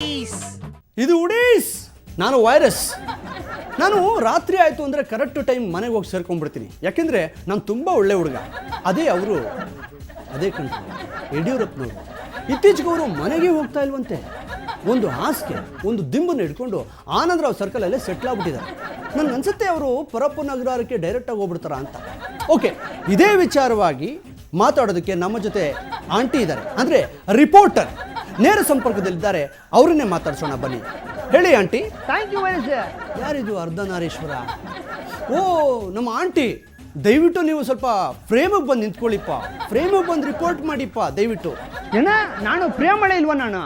ಇದು ಉಡೀಸ್, ನಾನು ವೈರಸ್. ನಾನು ರಾತ್ರಿ ಆಯಿತು ಅಂದರೆ ಕರೆಕ್ಟ್ ಟೈಮ್ ಮನೆಗೆ ಹೋಗಿ ಸೇರ್ಕೊಂಡ್ಬಿಡ್ತೀನಿ. ಯಾಕೆಂದರೆ ನಾನು ತುಂಬ ಒಳ್ಳೆ ಹುಡುಗ. ಅದೇ ಕಂಡು ಯಡಿಯೂರಪ್ಪನವರು ಇತ್ತೀಚೆಗೆ ಅವರು ಮನೆಗೆ ಹೋಗ್ತಾ ಇಲ್ವಂತೆ. ಒಂದು ಹಾಸಿಗೆ ಒಂದು ದಿಂಬನ್ನು ಹಿಡ್ಕೊಂಡು ಆನಂದರಾವ್ ಸರ್ಕಲಲ್ಲೇ ಸೆಟ್ಲ್ ಆಗ್ಬಿಟ್ಟಿದ್ದಾರೆ. ನನಗೆ ಅನ್ಸುತ್ತೆ ಅವರು ಪರಪ್ಪು ನಗರಕ್ಕೆ ಡೈರೆಕ್ಟಾಗಿ ಹೋಗ್ಬಿಡ್ತಾರ ಅಂತ. ಓಕೆ, ಇದೇ ವಿಚಾರವಾಗಿ ಮಾತಾಡೋದಕ್ಕೆ ನಮ್ಮ ಜೊತೆ ಆಂಟಿ ಇದ್ದಾರೆ, ಅಂದರೆ ರಿಪೋರ್ಟರ್ ನೇರ ಸಂಪರ್ಕದಲ್ಲಿದ್ದಾರೆ. ಅವರನ್ನೇ ಮಾತಾಡ್ಸೋಣ ಬನ್ನಿ. ಹೇಳಿ ಆಂಟಿ. Thank you virus. ಯಾರಿದು ಅರ್ಧನಾರೀಶ್ವರ? ಓ, ನಮ್ಮ ಆಂಟಿ. ದಯವಿಟ್ಟು ನೀವು ಸ್ವಲ್ಪ ಫ್ರೇಮಿಗೆ ಬಂದು ನಿಂತ್ಕೊಳ್ಳಿಪ್ಪ, ಫ್ರೇಮಿಗೆ ಬಂದು ರಿಪೋರ್ಟ್ ಮಾಡಿಪ್ಪ ದಯವಿಟ್ಟು. ಏನ ನಾನು ಪ್ರೇಮಳೆ ಇಲ್ವ ನಾನು?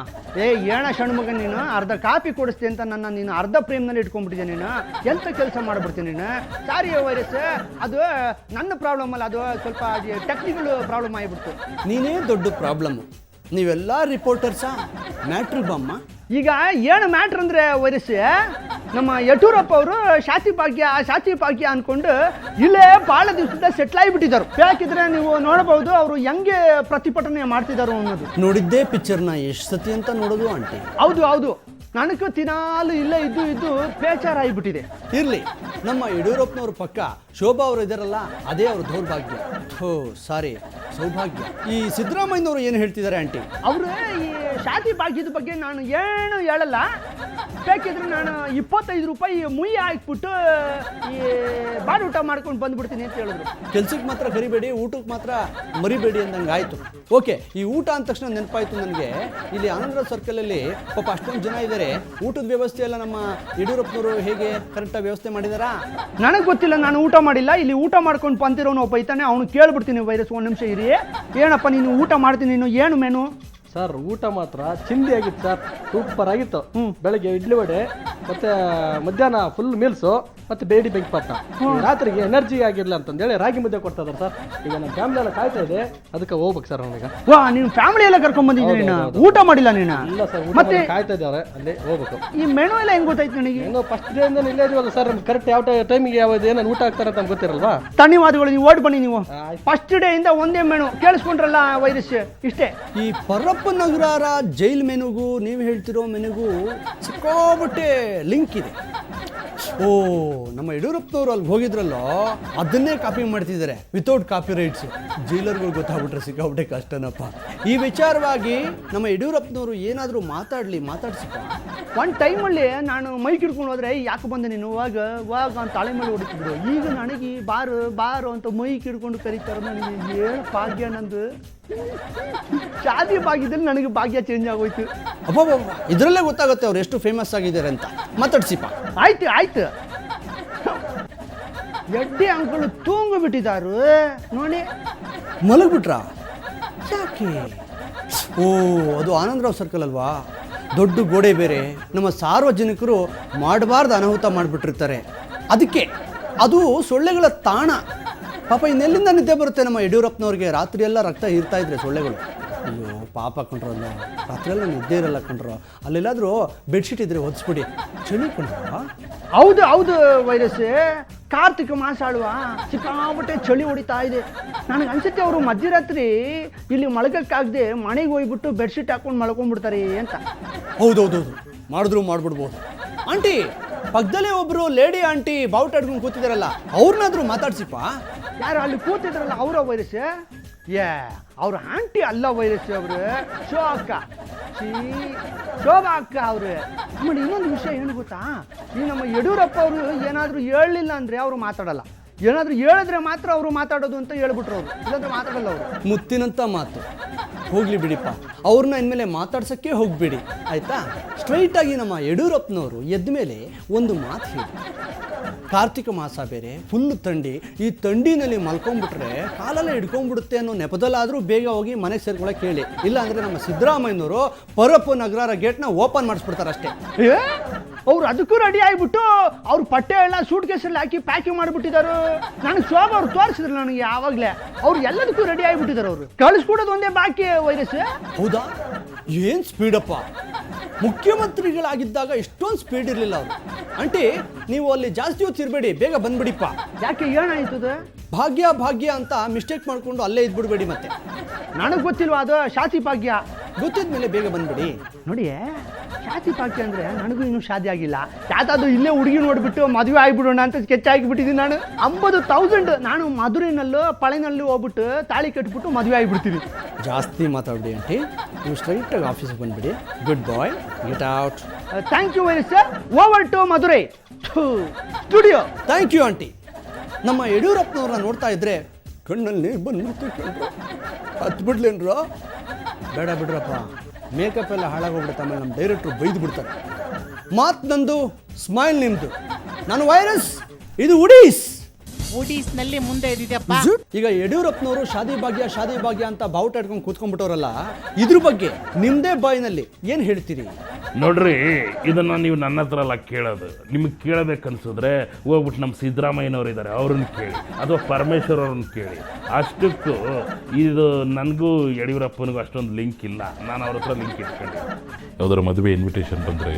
ಏಣ ಷಣ್ಮಗ, ನೀನು ಅರ್ಧ ಕಾಪಿ ಕೊಡಿಸ್ತೀನಿ ಅಂತ ನೀನು ಅರ್ಧ ಪ್ರೇಮ್ನಲ್ಲಿ ಇಟ್ಕೊಂಡ್ಬಿಟ್ಟಿದ್ದೆ. ನೀನು ಎಂತ ಕೆಲಸ ಮಾಡ್ಬಿಡ್ತೀನಿ ನೀನು. ಸಾರಿ ವೈರಸ್, ಅದು ನನ್ನ ಪ್ರಾಬ್ಲಮ್ ಅಲ್ಲ, ಅದು ಸ್ವಲ್ಪ ಟೆಕ್ನಿಕಲ್ ಪ್ರಾಬ್ಲಮ್ ಆಗಿಬಿಡ್ತು. ನೀನೇ ದೊಡ್ಡ ಪ್ರಾಬ್ಲಮ್ಮು. ನೀವೆಲ್ಲ ರಿಪೋರ್ಟರ್ಸಾ? ಮ್ಯಾಟ್ರ್ ಬಮ್ಮ. ಈಗ ಏನು ಮ್ಯಾಟ್ರ್ ಅಂದರೆ ವೈರಸ್, ನಮ್ಮ ಯಡಿಯೂರಪ್ಪ ಅವರು ಶಾತಿ ಭಾಗ್ಯ ಅಂದ್ಕೊಂಡು ಇಲ್ಲೇ ಭಾಳ ದಿವಸದಿಂದ ಸೆಟ್ಲ್ ಆಗಿಬಿಟ್ಟಿದ್ದಾರೆ. ಯಾಕಿದ್ರೆ ನೀವು ನೋಡಬಹುದು ಅವರು ಹೆಂಗೆ ಪ್ರತಿಭಟನೆ ಮಾಡ್ತಿದ್ದಾರೆ ಅನ್ನೋದು. ನೋಡಿದ್ದೇ ಪಿಕ್ಚರ್ನ ಎಷ್ಟು ಸತಿ ಅಂತ ನೋಡೋದು ಆಂಟಿ. ಹೌದು, ನನಗೂ ತಿನಾಲು ಇಲ್ಲೇ ಇದ್ದು ಬೇಚಾರ ಆಗಿಬಿಟ್ಟಿದೆ. ಇರಲಿ, ನಮ್ಮ ಯಡಿಯೂರಪ್ಪನವ್ರ ಪಕ್ಕ ಶೋಭಾ ಅವರು ಇದ್ದಾರಲ್ಲ, ಅದೇ ಅವ್ರ ದೌರ್ಭಾಗ್ಯ. ಸೌಭಾಗ್ಯ. ಈ ಸಿದ್ದರಾಮಯ್ಯನವರು ಏನು ಹೇಳ್ತಿದ್ದಾರೆ ಆಂಟಿ? ಅವರು ಈ ಶಾದಿ ಭಾಗ್ಯದ ಬಗ್ಗೆ ನಾನು ಏನು ಹೇಳಲ್ಲ. ಬೇಕಿದ್ರೆ ನಾನು 25 ರೂಪಾಯಿ ಮುಯ್ಯಿ ಹಾಕ್ಬಿಟ್ಟು ಈ ಬಾಡಿ ಊಟ ಮಾಡ್ಕೊಂಡು ಬಂದ್ಬಿಡ್ತೀನಿ ಅಂತ ಹೇಳಿದ್ರು. ಕೆಲ್ಸಕ್ಕೆ ಮಾತ್ರ ಕರಿಬೇಡಿ, ಊಟಕ್ಕೆ ಮಾತ್ರ ಮರಿಬೇಡಿ ಅಂದಂಗೆ ಆಯಿತು. ಓಕೆ, ಈ ಊಟ ಅಂದ ತಕ್ಷಣ ನೆನಪಾಯಿತು ನನಗೆ. ಇಲ್ಲಿ ಆನಂದರಾವ್ ಸರ್ಕಲಲ್ಲಿ ಪಾಪ ಅಷ್ಟೊಂದು ಜನ ಇದ್ದಾರೆ. ಊಟದ ವ್ಯವಸ್ಥೆ ಎಲ್ಲ ನಮ್ಮ ಯಡಿಯೂರಪ್ಪನವರು ಹೇಗೆ ಕರೆಕ್ಟಾಗಿ ವ್ಯವಸ್ಥೆ ಮಾಡಿದಾರಾ? ನನಗೆ ಗೊತ್ತಿಲ್ಲ, ನಾನು ಊಟ ಮಾಡಿಲ್ಲ. ಇಲ್ಲಿ ಊಟ ಮಾಡ್ಕೊಂಡು ಬಂತಿರೋನು ಒಬ್ಬ ಐತಾನೆ, ಅವನು ಕೇಳ್ಬಿಡ್ತೀನಿ. ವೈರಸ್, ಒಂದು ನಿಮಿಷ ಇರಿ. ಏನಪ್ಪ ನೀನು ಊಟ ಮಾಡ್ತೀನಿ, ನೀನು ಏನು ಮೆನು? ಸರ್, ಊಟ ಮಾತ್ರ ಚಿಂದಿ ಆಗಿತ್ತು ಸರ್, ಸೂಪರ್ ಆಗಿತ್ತು. ಬೆಳಗ್ಗೆ ಇಡ್ಲಿ ವಡೆ, ಮತ್ತೆ ಮಧ್ಯಾಹ್ನ ಫುಲ್ ಮೀಲ್ಸು, ಮತ್ತೆ ಬೇಡಿ ಬೆಂಕಿ ಪಟ್ಟ. ರಾತ್ರಿಗೆ ಎನರ್ಜಿ ಆಗಿರ್ಲ ಅಂತಂದೇಳಿ ರಾಗಿ ಮುದ್ದೆ ಕೊಡ್ತಾ ಇದಾರೆ ಸರ್. ಈಗ ನಮ್ಮ ಫ್ಯಾಮಿಲಿ ಎಲ್ಲ ಕಾಯ್ತಾ ಇದೆ, ಅದಕ್ಕೆ ಹೋಗ್ಬೇಕು ಸರ್ ಅವನಿಗೆ. ವಾ, ನೀನು ಫ್ಯಾಮಿಲಿ ಎಲ್ಲ ಕರ್ಕೊಂಡ್ ಬಂದಿದ್ದೀನಿ, ಊಟ ಮಾಡಿಲ್ಲ ನೀನು? ಇಲ್ಲ ಸರ್, ಮತ್ತೆ ಕಾಯ್ತಾ ಇದ್ದಾರೆ, ಅಲ್ಲಿ ಹೋಗ್ಬೇಕು. ಈ ಮೆನು ಎಲ್ಲ ಹೆಂಗ್ ಗೊತ್ತಾಯ್ತು ನನಗೆ? ಏನೋ ಫಸ್ಟ್ ಡೇ ಇಂದ ಇಲ್ಲೇ ಇದೀವಲ್ಲ ಸರ್, ಕರೆಕ್ಟ್ ಯಾವ ಟೈಮಿಗೆ ಯಾವ್ದು ಏನೇನು ಊಟ ಆಗ್ತಾರೆ ಅಂತ ನಮ್ಗೆ ಗೊತ್ತಿರಲ್ವಾ? ಧನ್ಯವಾದಗಳು, ನೀವು ಓಡ್ ಬನ್ನಿ. ನೀವು ಫಸ್ಟ್ ಡೇ ಇಂದ ಒಂದೇ ಮೆನು ಕೇಳಿಸ್ಕೊಂಡ್ರಲ್ಲ ವೈರಸ್, ಇಷ್ಟೇ. ಈ ಪರಪ್ಪ ನಗರ ಜೈಲ್ ಮೆನುಗೂ ನೀವು ಹೇಳ್ತಿರೋ ಮೆನುಗೂ ಸಿಕ್ಕಾಬಟ್ಟೆ ಲಿಂಕ್ ಇದೆ. ಓ, ನಮ್ಮ ಯಡಿಯೂರಪ್ಪನವರು ಅಲ್ಲಿ ಹೋಗಿದ್ರಲ್ಲೋ, ಅದನ್ನೇ ಕಾಪಿ ಮಾಡ್ತಿದ್ದಾರೆ ವಿತೌಟ್ ಕಾಪಿ ರೈಟ್ಸ್. ಜೈಲರ್ಗಳು ಗೊತ್ತಾಗ್ಬಿಟ್ರೆ ಸಿಕ್ಕಾಬಿಟ್ಟೆ ಕಷ್ಟನಪ್ಪ. ಈ ವಿಚಾರವಾಗಿ ನಮ್ಮ ಯಡಿಯೂರಪ್ಪನವರು ಏನಾದರೂ ಮಾತಾಡ್ಸಿಪ್ಪ. ಒಂದು ಟೈಮಲ್ಲಿ ನಾನು ಮೈಕ್ ಹಿಡ್ಕೊಂಡು ಹೋದ್ರೆ, ಯಾಕೆ ಬಂದೆ ನೀನು ವಾಗ ಅಂತ ತಾಳೆ ಮೇಲೆ ಹೊಡಿತಿದ್ರು. ಈಗ ನನಗೆ ಬಾರು ಅಂತ ಮೈಕ್ ಹಿಡ್ಕೊಂಡು ಕರೀತಾರೆ. ನನಗೆ ಏನು ಭಾಗ್ಯ ನಂದು. ಶಾದಿ ಭಾಗ್ಯದಲ್ಲಿ ನನಗೆ ಭಾಗ್ಯ ಚೇಂಜ್ ಆಗೋಯ್ತು. ಅಬ್ಬಬ್ಬ, ಇದರಲ್ಲೇ ಗೊತ್ತಾಗುತ್ತೆ ಅವ್ರು ಎಷ್ಟು ಫೇಮಸ್ ಆಗಿದ್ದಾರೆ ಅಂತ. ಮಾತಾಡ್ಸಿಪ್ಪ. ಆಯ್ತು. ಎಡ್ಡಿ ಅಂಕಲು ತೂಂಗು ಬಿಟ್ಟಿದ್ದಾರು ನೋಡಿ. ಮಲಗ್ಬಿಟ್ರಾ? ಯಾಕೆ? ಓ, ಅದು ಆನಂದರಾವ್ ಸರ್ಕಲ್ ಅಲ್ವಾ? ದೊಡ್ಡ ಗೋಡೆ ಬೇರೆ. ನಮ್ಮ ಸಾರ್ವಜನಿಕರು ಮಾಡಬಾರ್ದು ಅನಾಹುತ ಮಾಡಿಬಿಟ್ಟಿರ್ತಾರೆ. ಅದಕ್ಕೆ ಅದು ಸೊಳ್ಳೆಗಳ ತಾಣ. ಪಾಪ ಇನ್ನೆಲ್ಲಿಂದ ನಿದ್ದೆ ಬರುತ್ತೆ ನಮ್ಮ ಯಡಿಯೂರಪ್ಪನವ್ರಿಗೆ? ರಾತ್ರಿ ಎಲ್ಲ ರಕ್ತ ಹೀರ್ತಾ ಇದ್ರೆ ಸೊಳ್ಳೆಗಳು. ಅಯ್ಯೋ ಪಾಪ ಕಂಡ್ರು, ಅಲ್ಲ ರಾತ್ರಿ ಎಲ್ಲ ನಿದ್ದೆ ಇರಲ್ಲ ಕಂಡ್ರು. ಅಲ್ಲೆಲ್ಲಾದರೂ ಬೆಡ್ಶೀಟ್ ಇದ್ರೆ ಹೊದಿಸ್ಬಿಡಿ, ಚಳಿ ಕಂಡ್ರು. ಹೌದು ವೈರಸ್, ಕಾರ್ತಿಕ ಮಾಸ ಅಲ್ವಾ, ಸಿಕ್ಕಾಪಟ್ಟೆ ಚಳಿ ಹೊಡಿತಾ ಇದೆ. ನನಗೆ ಅನ್ಸುತ್ತೆ ಅವರು ಮಧ್ಯರಾತ್ರಿ ಇಲ್ಲಿ ಮಲಗಕ್ಕಾಗದೆ ಮನೆಗೆ ಹೋಗ್ಬಿಟ್ಟು ಬೆಡ್ಶೀಟ್ ಹಾಕೊಂಡು ಮಲ್ಕೊಂಡ್ಬಿಡ್ತಾರೆ ಅಂತ. ಹೌದೌದು, ಮಾಡ್ಬಿಡ್ಬೋದು. ಆಂಟಿ, ಪಕ್ಕದಲ್ಲೇ ಒಬ್ರು ಲೇಡಿ ಆಂಟಿ ಬಾವುಟ ಹಿಡ್ಕೊಂಡು ಕೂತಿದಾರಲ್ಲ, ಅವ್ರನ್ನಾದ್ರೂ ಮಾತಾಡ್ಸಿಪ್ಪ. ಯಾರು ಅಲ್ಲಿ ಕೂತಿದ್ರಲ್ಲ ಅವರ ವೈರಸ್? ಅವ್ರ ಆಂಟಿ ಅಲ್ಲ ವೈರಸ್, ಅವರು ಶೋಭಾ ಅಕ್ಕ ಅವರು. ಆಮೇಲೆ ಇನ್ನೊಂದು ವಿಷಯ ಏನು ಗೊತ್ತಾ, ಈ ನಮ್ಮ ಯಡಿಯೂರಪ್ಪ ಅವರು ಏನಾದರೂ ಹೇಳಲಿಲ್ಲ ಅಂದರೆ ಅವರು ಮಾತಾಡಲ್ಲ. ಏನಾದರೂ ಹೇಳಿದ್ರೆ ಮಾತ್ರ ಅವರು ಮಾತಾಡೋದು ಅಂತ ಹೇಳ್ಬಿಟ್ರು ಅವರು, ಇಲ್ಲಾಂದ್ರೆ ಮಾತಾಡಲ್ಲ ಅವರು. ಮುತ್ತಿನಂತ ಮಾತು. ಹೋಗ್ಲಿ ಬಿಡಿಪ್ಪ, ಅವ್ರನ್ನ ಇನ್ಮೇಲೆ ಮಾತಾಡ್ಸೋಕ್ಕೆ ಹೋಗ್ಬೇಡಿ ಆಯ್ತಾ? ಸ್ಟ್ರೈಟಾಗಿ ನಮ್ಮ ಯಡಿಯೂರಪ್ಪನವರು ಎದ್ದ ಮೇಲೆ ಒಂದು ಮಾತು ಹೇಳಿ. ಕಾರ್ತಿಕ ಮಾಸ ಬೇರೆ, ಫುಲ್ ಥಂಡಿ. ಈ ಥಂಡಿನಲ್ಲಿ ಮಲ್ಕೊಂಡ್ಬಿಟ್ರೆ ಕಾಲೆಲ್ಲ ಹಿಡ್ಕೊಂಡ್ಬಿಡುತ್ತೆ ಅನ್ನೋ ನೆಪದಲ್ಲಾದರೂ ಬೇಗ ಹೋಗಿ ಮನೆಗೆ ಸೇರ್ಕೊಳಕ್ಕೆ ಹೇಳಿ. ಇಲ್ಲ ಅಂದರೆ ನಮ್ಮ ಸಿದ್ದರಾಮಯ್ಯನವರು ಪರಪ್ಪು ನಗರ ಗೇಟ್ನ ಓಪನ್ ಮಾಡಿಸ್ಬಿಡ್ತಾರೆ ಅಷ್ಟೇ. ಅವ್ರು ಅದಕ್ಕೂ ರೆಡಿ ಆಗಿಬಿಟ್ಟು ಅವ್ರ ಪಟ್ಟೆ ಎಲ್ಲ ಸೂಟ್ ಕೇಸಲ್ಲಿ ಹಾಕಿ ಪ್ಯಾಕಿಂಗ್ ಮಾಡಿಬಿಟ್ಟಿದ್ದಾರೆ. ನನಗೆ ಶೋಭಾ ಅವ್ರು ತೋರಿಸಿದ್ರು ನನಗೆ ಯಾವಾಗಲೇ. ಅವ್ರು ಎಲ್ಲದಕ್ಕೂ ರೆಡಿ ಆಗಿಬಿಟ್ಟಿದ್ದಾರೆ. ಅವರು ಕಳಿಸ್ಕೊಡೋದು ಒಂದೇ ಬಾಕಿ ವೈರಸ್. ಹೌದಾ? ಏನು ಸ್ಪೀಡಪ್ಪ! ಮುಖ್ಯಮಂತ್ರಿಗಳಾಗಿದ್ದಾಗ ಇಷ್ಟೊಂದು ಸ್ಪೀಡ್ ಇರಲಿಲ್ಲ ಅವರು. ಆಂಟಿ, ನೀವು ಅಲ್ಲಿ ಜಾಸ್ತಿ ಹೊತ್ತಿರಬೇಡಿ, ಬೇಗ ಬಂದ್ಬಿಡಿಪ್ಪ. ಯಾಕೆ, ಏನಾಯ್ತದೆ? ಭಾಗ್ಯ ಅಂತ ಮಿಸ್ಟೇಕ್ ಮಾಡ್ಕೊಂಡು ಅಲ್ಲೇ ಇದ್ಬಿಡ್ಬೇಡಿ. ಮತ್ತೆ ನನಗೆ ಗೊತ್ತಿಲ್ವಾ ಅದು ಶಾತಿ ಭಾಗ್ಯ? ಗೊತ್ತಿದ್ಮೇಲೆ ಬೇಗ ಬಂದ್ಬಿಡಿ. ನೋಡಿ, ಶಾದಿ ಪಾಕಿ ಅಂದರೆ ನನಗೂ ಇನ್ನೂ ಶಾದಿ ಆಗಿಲ್ಲ. ಯಾವ್ದಾದ್ರು ಇಲ್ಲೇ ಹುಡುಗಿ ನೋಡಿಬಿಟ್ಟು ಮದುವೆ ಆಗಿಬಿಡೋಣ ಅಂತ ಸ್ಕೆಚ್ ಆಗಿಬಿಟ್ಟಿದ್ದೀನಿ ನಾನು. 50,000 ನಾನು ಮಧುರೈನಲ್ಲೂ ಪಳೆನಲ್ಲೂ ಹೋಗ್ಬಿಟ್ಟು ತಾಳಿ ಕಟ್ಬಿಟ್ಟು ಮದುವೆ ಆಗಿಬಿಡ್ತೀನಿ. ಜಾಸ್ತಿ ಮಾತಾಡಿ ಆಂಟಿ, ನೀವು ಸ್ಟ್ರೈಟಾಗಿ ಆಫೀಸಿಗೆ ಬಂದುಬಿಡಿ. Good boy, get out. Thank you very sir. Over to Madurai studio. Thank you aunty. ನಮ್ಮ ಯಡಿಯೂರಪ್ಪನವ್ರನ್ನ ನೋಡ್ತಾ ಇದ್ರೆ ಕಣ್ಣಲ್ಲಿ ನೀರು ಬಂದ್ಬಿಡ್ತು ಕಣ್ರು. ಹತ್ತು ಬಿಡ್ಲೇನ್ರು? ಬೇಡ ಬಿಡ್ರಪ್ಪ, ಮೇಕಪ್ ಎಲ್ಲ ಹಾಳಾಗೋಗ್ಬಿಡುತ್ತೆ. ಆಮೇಲೆ ನಮ್ಮ ಡೈರೆಕ್ಟ್ರು ಬೈದು ಬಿಡ್ತಾರೆ. ಮಾತು ನಂದು, ಸ್ಮೈಲ್ ನಿಮ್ಮದು. ನಾನು ವೈರಸ್, ಇದು ಉಡೀಸ್. ನಲ್ಲಿ ಮುಂದೆ ಇದ್ದಿದ್ಯಪ್ಪ. ಈಗ ಯಡಿಯೂರಪ್ಪನವರು ಶಾದಿ ಭಾಗ್ಯ ಅಂತ ಬಾವುಟ ಇಟ್ಕೊಂಡು ಕೂತ್ಕೊಂಡ್ಬಿಟ್ಟವ್ರಲ್ಲ, ಇದ್ರ ಬಗ್ಗೆ ನಿಮ್ಮದೇ ಬಾಯಿನಲ್ಲಿ ಏನು ಹೇಳ್ತೀರಿ? ನೋಡ್ರಿ, ಇದನ್ನು ನೀವು ನನ್ನ ಹತ್ರ ಎಲ್ಲ ಕೇಳೋದು. ನಿಮಗೆ ಕೇಳಬೇಕನ್ಸಿದ್ರೆ ಹೋಗ್ಬಿಟ್ಟು ನಮ್ಮ ಸಿದ್ದರಾಮಯ್ಯನವ್ರು ಇದ್ದಾರೆ, ಅವ್ರನ್ನ ಕೇಳಿ, ಅಥವಾ ಪರಮೇಶ್ವರ್ ಅವ್ರನ್ನ ಕೇಳಿ. ಅಷ್ಟಕ್ಕೂ ಇದು ನನಗೂ ಯಡಿಯೂರಪ್ಪನಿಗೂ ಅಷ್ಟೊಂದು ಲಿಂಕ್ ಇಲ್ಲ. ನಾನು ಅವ್ರ ಹತ್ರ ಲಿಂಕ್ ಇಟ್ಕೊಂಡೆ. ಯಾವ್ದಾದ್ರು ಮದುವೆ ಇನ್ವಿಟೇಷನ್ ಬಂದರೆ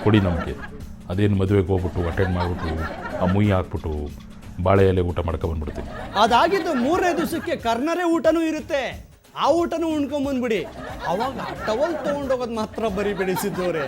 ಕೊಡಿ ನಮಗೆ. ಅದೇನು ಮದುವೆಗೆ ಹೋಗ್ಬಿಟ್ಟು ಅಟೆಂಡ್ ಮಾಡಿಬಿಟ್ಟು ಆ ಮುಯ್ಯಿ ಹಾಕ್ಬಿಟ್ಟು ಬಾಳೆ ಎಲೆ ಊಟ ಮಾಡ್ಕೊಂಡ್ಬಂದ್ಬಿಡ್ತೀನಿ. ಅದಾಗಿದ್ದು 3ನೇ ದಿವಸಕ್ಕೆ ಕರ್ನರೆ ಊಟನೂ ಇರುತ್ತೆ. ಆ ಊಟನೂ ಉಣ್ಕೊಂಬಂದ್ಬಿಡಿ. ಅವಾಗ ಟವಲ್ ತೊಗೊಂಡೋಗೋದು ಮಾತ್ರ ಬರಿ ಬೆಳೆಸಿದ್ದವ್ರೆ.